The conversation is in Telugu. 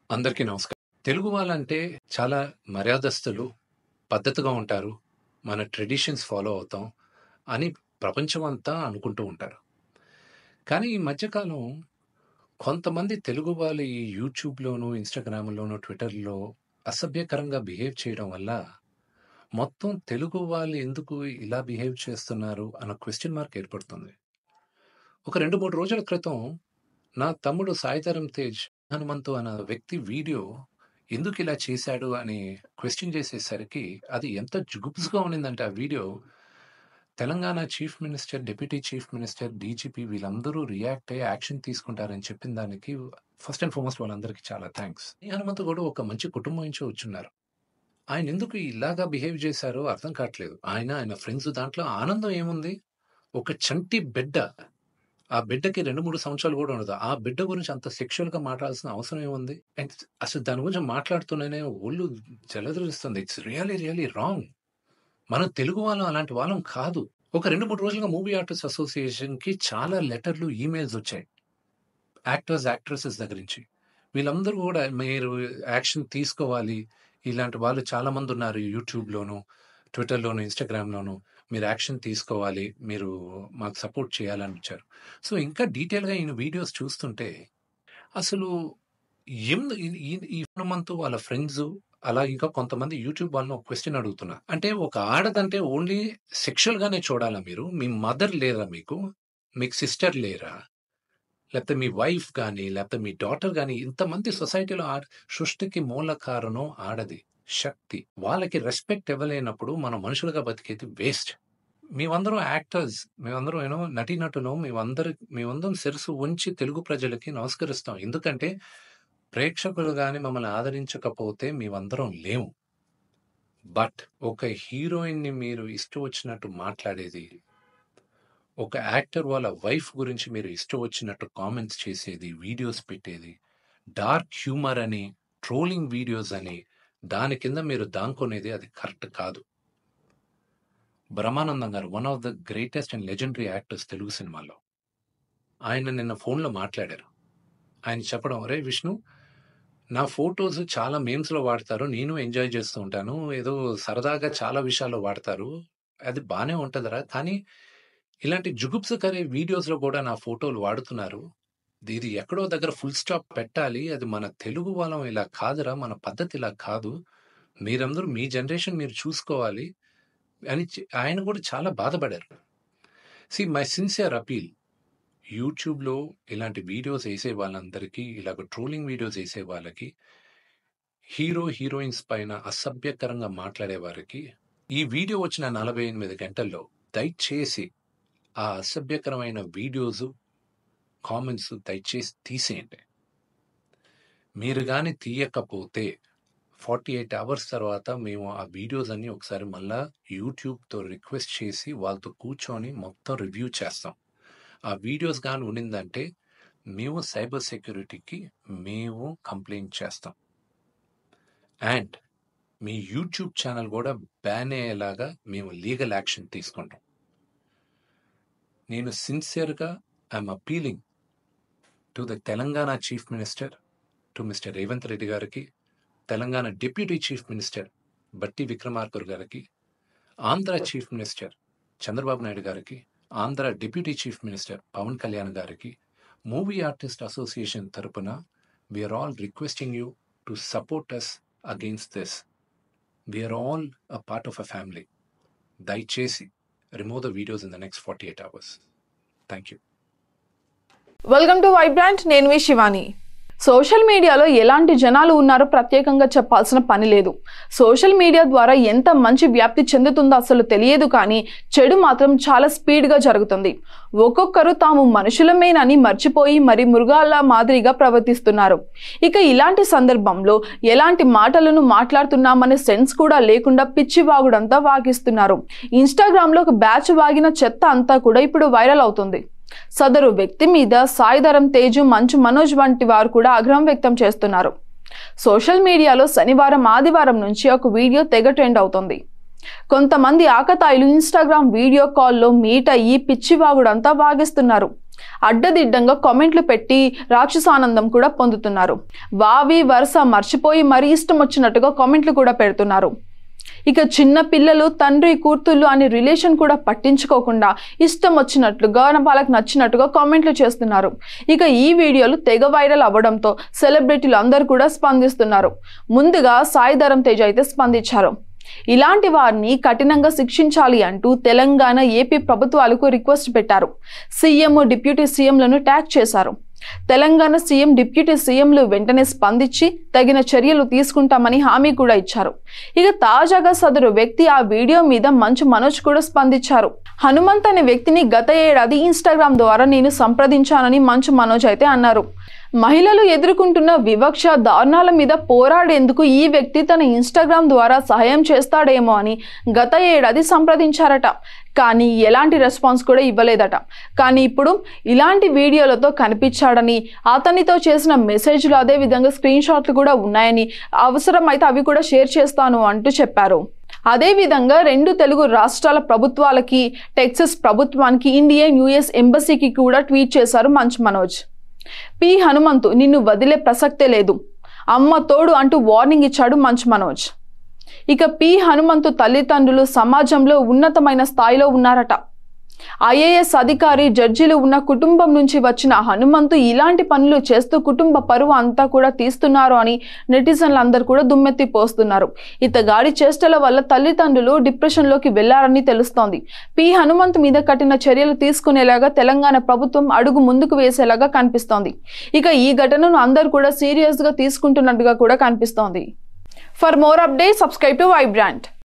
అందరికీ నమస్కారం. తెలుగు వాళ్ళంటే చాలా మర్యాదస్తులు, పద్ధతిగా ఉంటారు. మన ట్రెడిషన్స్ ఫాలో అవుతాం అని ప్రపంచమంతా అనుకుంటూ ఉంటారు. కానీ ఈ మధ్యకాలం కొంతమంది తెలుగు వాళ్ళు ఈ యూట్యూబ్‌లోను, ఇన్‌స్టాగ్రామ్‌లోను, ట్విట్టర్‌లో అసభ్యకరంగా బిహేవ్ చేయడం వల్ల మొత్తం తెలుగు వాళ్ళు ఎందుకు ఇలా బిహేవ్ చేస్తున్నారు అన్న క్వెషన్ మార్క్ ఏర్పడుతుంది. ఒక 2, 3 రోజుల క్రితం నా తమ్ముడు సాయిధరమ్ తేజ్ హనుమంతు అన్న వ్యక్తి వీడియో ఎందుకిలా చేశాడు అని క్వెషన్ చేసేసరికి అది ఎంత జుగుప్స్‌గా ఉండిందంటే ఆ video Telangana chief minister, deputy chief minister, DGP వీళ్ళందరూ రియాక్ట్ అయ్యి యాక్షన్ తీసుకుంటారని చెప్పిన దానికి ఫస్ట్ అండ్ ఫార్మోస్ట్ వాళ్ళందరికీ చాలా థాంక్స్. ఈ హనుమంతు కూడా ఒక మంచి కుటుంబం నుంచి వచ్చున్నారు. ఆయన ఎందుకు ఇలాగా బిహేవ్ చేశారో అర్థం కావట్లేదు. ఆయన ఫ్రెండ్స్ దాంట్లో ఆనందం ఏముంది? ఒక చంటి బిడ్డ ఆ బిడ్డకి 2, 3 సంవత్సరాలు కూడా ఉండదు. ఆ బిడ్డ గురించి అంత సెక్సువల్‌గా మాట్లాడాల్సిన అవసరం ఏముంది? అండ్ అసలు దాని గురించి మాట్లాడుతూనే ఒళ్ళు జలధరిస్తుంది. It's really wrong. మనం తెలుగు వాళ్ళం అలాంటి వాళ్ళం కాదు. ఒక 2, 3 రోజులుగా మూవీ ఆర్టిస్ట్ అసోసియేషన్‌కి చాలా లెటర్‌లు, ఈమెయిల్స్ వచ్చాయి. యాక్టర్స్, యాక్ట్రెసెస్ దగ్గర నుంచి. వీళ్ళందరూ కూడా మీరు యాక్షన్ తీసుకోవాలి. ఇలాంటి వాళ్ళు చాలామంది ఉన్నారు యూట్యూబ్‌లోను, ట్విట్టర్‌లోను, ఇన్‌స్టాగ్రామ్‌లోను. మీరు యాక్షన్ తీసుకోవాలి. మీరు మాకు సపోర్ట్ చేయాలని ఇచ్చారు. సో, ఇంకా డీటెయిల్‌గా ఈయన వీడియోస్ చూస్తుంటే అసలు ఈ హనుమంతు వాళ్ళ ఫ్రెండ్సు అలా ఇంకా కొంతమంది యూట్యూబ్ వాళ్ళని ఒక క్వెషన్ అడుగుతున్నా. అంటే ఒక ఆడదంటే ఓన్లీ సెక్షువల్‌గానే చూడాలా మీరు? మీ మదర్ లేరా మీకు? మీకు సిస్టర్ లేరా? లేకపోతే మీ వైఫ్ గాని, లేకపోతే మీ డాటర్ గాని ఇంతమంది సొసైటీలో సృష్టికి మూల కారణం ఆడది. శక్తి. వాళ్ళకి రెస్పెక్ట్ ఇవ్వలేనప్పుడు మనం మనుషులుగా బతికేది వేస్ట్. మేమందరం యాక్టర్స్. మేమందరం నటీనటులం. మేమందరం శిరస్సు వంచి తెలుగు ప్రజలకి నమస్కరిస్తాం. ఎందుకంటే ప్రేక్షకులు గాని మమ్మల్ని ఆదరించకపోతే మేమందరం లేము. బట్ ఒక హీరోయిన్‌ని మీరు ఇష్టం వచ్చినట్టు మాట్లాడేది, ఒక యాక్టర్ వాళ్ళ వైఫ్ గురించి మీరు ఇష్టం వచ్చినట్టు కామెంట్స్ చేసేది, వీడియోస్ పెట్టేది, డార్క్ హ్యూమర్ అని, ట్రోలింగ్ వీడియోస్ అని, దాని కింద మీరు దాంకునేది అది కరెక్ట్ కాదు. బ్రహ్మానందం గారు one of the greatest and legendary actors Telugu సినిమాలో. ఆయన నిన్న ఫోన్‌లో మాట్లాడారు. ఆయన చెప్పడం, "అరేయ్ విష్ణు, నా ఫోటోస్ చాలా మీమ్స్‌లో వాడతారు. నేను ఎంజాయ్ చేస్తూ ఉంటాను. ఏదో సరదాగా చాలా విషయాల్లో వాడతారు. అది బానే ఉంటదిరా. కానీ ఇలాంటి జుగుప్సకర వీడియోస్‌లో కూడా నా ఫోటోలు వాడుతున్నారు. ఇది ఎక్కడో దగ్గర ఫుల్ స్టాప్ పెట్టాలి. అది మన తెలుగు వాళ్ళం ఇలా కాదురా. మన పద్ధతి ఇలా కాదు. మీరందరూ మీ జనరేషన్ మీరు చూసుకోవాలి" అని ఆయన కూడా చాలా బాధపడారు. మై సిన్సియర్ అపీల్, యూట్యూబ్‌లో ఇలాంటి వీడియోస్ ఏసే వాళ్ళందరికీ, ఇలాగ ట్రోలింగ్ వీడియోస్ ఏసే వాళ్ళకి, హీరోయిన్స్ పైన అసభ్యకరంగా మాట్లాడే వారికి, ఈ వీడియో వచ్చిన 48 గంటల్లో దయచేసి ఆ అసభ్యకరమైన వీడియోస్, కామెంట్స్ దయచేసి తీసేయండి. మీరు గాని తీయకపోతే 48 అవర్స్ తర్వాత మేము ఆ వీడియోస్ అన్నీ ఒకసారి మళ్ళా యూట్యూబ్‌తో రిక్వెస్ట్ చేసి వాళ్ళతో కూర్చొని మొత్తం రివ్యూ చేస్తాం. ఆ వీడియోస్ గాని ఉండిందంటే మేము సైబర్ సెక్యూరిటీకి కంప్లెయింట్ చేస్తాం. అండ్ మీ యూట్యూబ్ ఛానల్ కూడా బ్యాన్ అయ్యేలాగా మేము లీగల్ యాక్షన్ తీసుకుంటాం. నేను సిన్సియర్‌గా I'm appealing to the Telangana chief minister, to mister Revanth Reddy గారికి, Telangana deputy chief minister Bhatti Vikramarka గారికి, ఆంధ్ర చీఫ్ మినిస్టర్ చంద్రబాబు నాయుడు గారికి, Andhra deputy chief minister Pawan Kalyan గారికి, మూవీ ఆర్టిస్ట్ అసోసియేషన్ తరపున we are all requesting you to support us against this. We are all a part of a family. దయచేసి remove the videos in the next 48 hours. Thank you. Welcome to Vibrant. నేను మీ శివాని. సోషల్ మీడియాలో ఎలాంటి జనాలు ఉన్నారో ప్రత్యేకంగా చెప్పాల్సిన పని లేదు. సోషల్ మీడియా ద్వారా ఎంత మంచి వ్యాప్తి చెందుతుందో అసలు తెలియదు, కానీ చెడు మాత్రం చాలా స్పీడ్గా జరుగుతుంది. ఒక్కొక్కరు తాము మనుషులమేనని మర్చిపోయి మరి మృగాల మాదిరిగా ప్రవర్తిస్తున్నారు. ఇక ఇలాంటి సందర్భంలో ఎలాంటి మాటలను మాట్లాడుతున్నామనే సెన్స్ కూడా లేకుండా పిచ్చి వాగుడంతా వాగిస్తున్నారు. ఇన్స్టాగ్రామ్లో ఒక బ్యాచ్ వాగిన చెత్త అంతా కూడా ఇప్పుడు వైరల్ అవుతుంది. సదరు వ్యక్తి మీద సాయిధరమ్ తేజు, మంచు మనోజ్ వంటి వారు కూడా ఆగ్రహం వ్యక్తం చేస్తున్నారు. సోషల్ మీడియాలో శనివారం, ఆదివారం నుంచి ఒక వీడియో తెగ ట్రెండ్ అవుతుంది. కొంతమంది ఆకతాయిలు ఇన్స్టాగ్రామ్ వీడియో కాల్లో మీట్ అయ్యి పిచ్చివాగుడంతా వాగిస్తున్నారు. అడ్డదిడ్డంగా కామెంట్లు పెట్టి రాక్షసానందం కూడా పొందుతున్నారు. వావి వరుస మర్చిపోయి మరీ ఇష్టం వచ్చినట్టుగా కామెంట్లు కూడా పెడుతున్నారు. ఇక చిన్న పిల్లలు తండ్రి కూతుళ్ళు అనే రిలేషన్ కూడా పట్టించుకోకుండా ఇష్టం వచ్చినట్లుగా వాళ్ళకి నచ్చినట్టుగా కామెంట్లు చేస్తున్నారు. ఇక ఈ వీడియోలు తెగ వైరల్ అవ్వడంతో సెలబ్రిటీలు అందరూ కూడా స్పందిస్తున్నారు. ముందుగా సాయి ధరమ్ తేజ్ అయితే స్పందించారు. ఇలాంటి వారిని కఠినంగా శిక్షించాలి అంటూ తెలంగాణ, ఏపీ ప్రభుత్వాలకు రిక్వెస్ట్ పెట్టారు. సీఎం, డిప్యూటీ సీఎంలను ట్యాగ్ చేశారు. తెలంగాణ సీఎం, డిప్యూటీ సీఎంలు వెంటనే స్పందించి తగిన చర్యలు తీసుకుంటామని హామీ కూడా ఇచ్చారు. ఇక తాజాగా సదరు వ్యక్తి ఆ వీడియో మీద మంచు మనోజ్ కూడా స్పందించారు. హనుమంత్ అనే వ్యక్తిని గత ఏడాది ఇన్స్టాగ్రామ్ ద్వారా నేను సంప్రదించానని మంచు మనోజ్ అయితే అన్నారు. మహిళలు ఎదుర్కొంటున్న వివక్ష, దారుణాల మీద పోరాడేందుకు ఈ వ్యక్తి తన ఇన్స్టాగ్రామ్ ద్వారా సహాయం చేస్తాడేమో అని గత ఏడాది సంప్రదించారట. కానీ ఎలాంటి రెస్పాన్స్ కూడా ఇవ్వలేదట. కానీ ఇప్పుడు ఇలాంటి వీడియోలతో కనిపించాడని, అతనితో చేసిన మెసేజ్లు అదే విధంగా స్క్రీన్ షాట్లు కూడా ఉన్నాయని, అవసరమైతే అవి కూడా షేర్ చేస్తాను అంటూ చెప్పారు. అదేవిధంగా 2 తెలుగు రాష్ట్రాల ప్రభుత్వాలకి, టెక్సస్ ప్రభుత్వానికి, ఇండియన్ యుఎస్ ఎంబసీకి కూడా ట్వీట్ చేశారు మంచు మనోజ్. పి హనుమంతు, నిన్ను వదిలే ప్రసక్తే లేదు, అమ్మ తోడు అంటూ వార్నింగ్ ఇచ్చాడు మంచు మనోజ్. ఇక పి హనుమంతు తల్లిదండ్రులు సమాజంలో ఉన్నతమైన స్థాయిలో ఉన్నారట. ఐఏఎస్ అధికారి, జడ్జిలు ఉన్న కుటుంబం నుంచి వచ్చిన హనుమంతు ఇలాంటి పనులు చేస్తూ కుటుంబ పరువు అంతా కూడా తీస్తున్నారు అని నెటిజన్లు అందరూ కూడా దుమ్మెత్తి పోస్తున్నారు. ఇతగాడి చేష్టల వల్ల తల్లిదండ్రులు డిప్రెషన్లోకి వెళ్లారని తెలుస్తోంది. పి హనుమంతు మీద కఠిన చర్యలు తీసుకునేలాగా తెలంగాణ ప్రభుత్వం అడుగు ముందుకు వేసేలాగా కనిపిస్తోంది. ఇక ఈ ఘటనను అందరూ కూడా సీరియస్ గా తీసుకుంటున్నట్టుగా కూడా కనిపిస్తోంది. For more updates, subscribe to Vibrant.